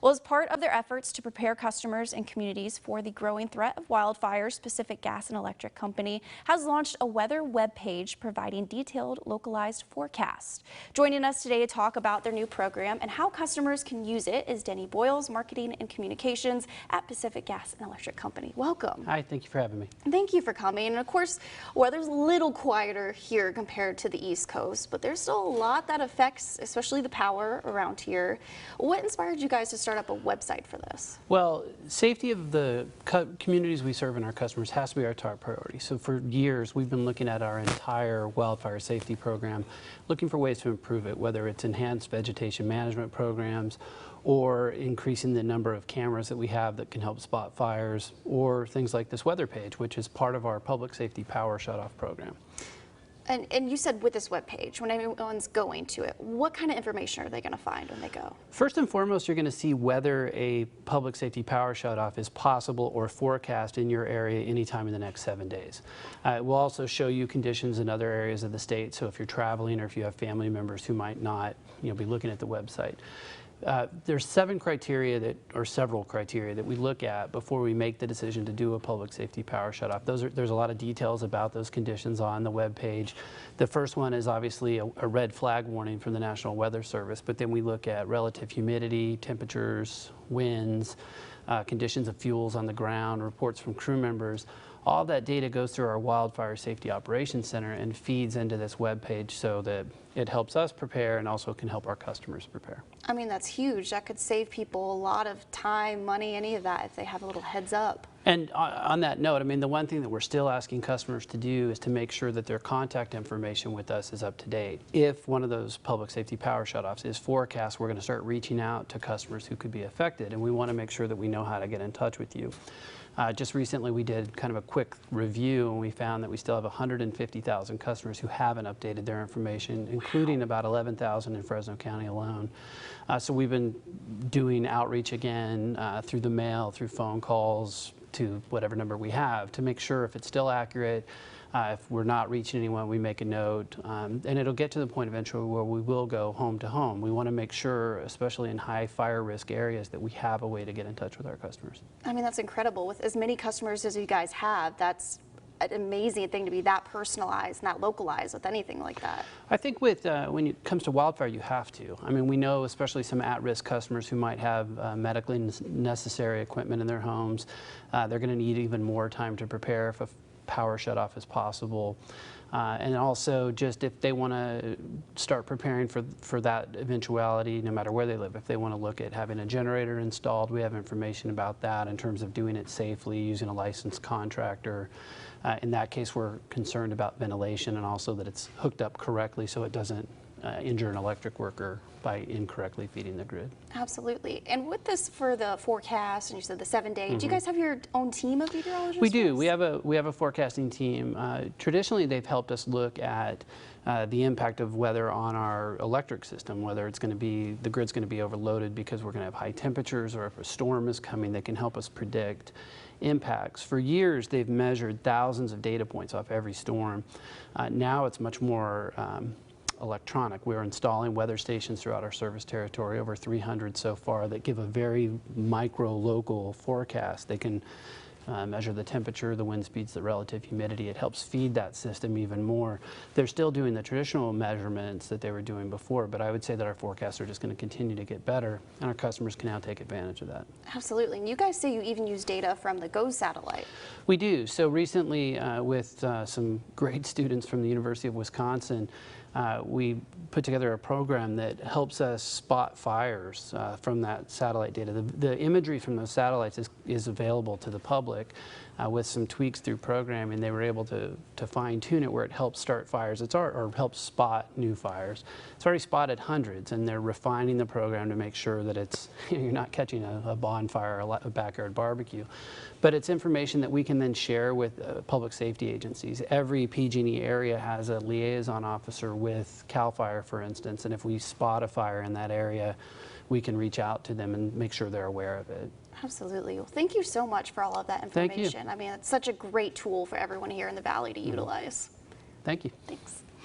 Well, as part of their efforts to prepare customers and communities for the growing threat of wildfires, Pacific Gas and Electric Company has launched a weather web page providing detailed localized forecasts. Joining us today to talk about their new program and how customers can use it is Denny Boyles, Marketing and Communications at Pacific Gas and Electric Company. Welcome. Hi, thank you for having me. Thank you for coming. And of course, weather's a little quieter here compared to the East Coast, but there's still a lot that affects, especially the power around here. What inspired you guys to start up a website for this? Well, safety of the communities we serve and our customers has to be our top priority. So for years, we've been looking at our entire wildfire safety program, looking for ways to improve it, whether it's enhanced vegetation management programs or increasing the number of cameras that we have that can help spot fires, or things like this weather page, which is part of our public safety power shutoff program. And you said with this webpage, when everyone's going to it, what kind of information are they going to find when they go? First and foremost, you're going to see whether a public safety power shutoff is possible or forecast in your area anytime in the next 7 days. It will also show you conditions in other areas of the state, so if you're traveling or if you have family members who might not be looking at the website. There's several criteria that we look at before we make the decision to do a public safety power shutoff. There's a lot of details about those conditions on the web page. The first one is obviously a red flag warning from the National Weather Service, but then we look at relative humidity, temperatures, winds, conditions of fuels on the ground, reports from crew members. All that data goes through our Wildfire Safety Operations Center and feeds into this web page so that it helps us prepare and also can help our customers prepare. I mean, that's huge. That could save people a lot of time, money, any of that if they have a little heads up. And on that note, I mean, the one thing that we're still asking customers to do is to make sure that their contact information with us is up to date. If one of those public safety power shutoffs is forecast, we're going to start reaching out to customers who could be affected, and we want to make sure that we know how to get in touch with you. Just recently we did kind of a quick review and we found that we still have 150,000 customers who haven't updated their information, including about 11,000 in Fresno County alone. So we've been doing outreach again through the mail, through phone calls, to whatever number we have to make sure if it's still accurate. If we're not reaching anyone, we make a note, and it'll get to the point eventually where we will go home to home. We want to make sure, especially in high fire risk areas, that we have a way to get in touch with our customers. I mean, that's incredible. With as many customers as you guys have, that's an amazing thing to be that personalized, not localized with anything like that. I think with when it comes to wildfire, you have to. I mean, we know especially some at-risk customers who might have medically necessary equipment in their homes. They're going to need even more time to prepare if a power shutoff is possible. And also just if they want to start preparing for that eventuality, no matter where they live, if they want to look at having a generator installed, we have information about that in terms of doing it safely, using a licensed contractor. In that case, we're concerned about ventilation and also that it's hooked up correctly so it doesn't injure an electric worker by incorrectly feeding the grid. Absolutely. And with this for the forecast, and you said the 7 day, do you guys have your own team of meteorologists? We do. We have a forecasting team. Traditionally, they've helped us look at the impact of weather on our electric system, whether it's going to be, the grid's going to be overloaded because we're going to have high temperatures, or if a storm is coming, they can help us predict impacts. For years, they've measured thousands of data points off every storm. Now it's much more electronic. We're installing weather stations throughout our service territory, over 300 so far, that give a very micro local forecast. They can measure the temperature, the wind speeds, the relative humidity. It helps feed that system even more. They're still doing the traditional measurements that they were doing before, but I would say that our forecasts are just going to continue to get better, and our customers can now take advantage of that. Absolutely. And you guys say you even use data from the GO satellite. We do. So recently, with some great students from the University of Wisconsin, we put together a program that helps us spot fires from that satellite data. The imagery from those satellites is available to the public. With some tweaks through programming, they were able to fine-tune it where it helps start fires. Or helps spot new fires. It's already spotted hundreds, and they're refining the program to make sure that it's you're not catching a bonfire or a backyard barbecue. But it's information that we can then share with public safety agencies. Every PG&E area has a liaison officer with CAL FIRE, for instance, and if we spot a fire in that area, we can reach out to them and make sure they're aware of it. Absolutely. Well, thank you so much for all of that information. Thank you. I mean, it's such a great tool for everyone here in the Valley to utilize. Thank you. Thanks.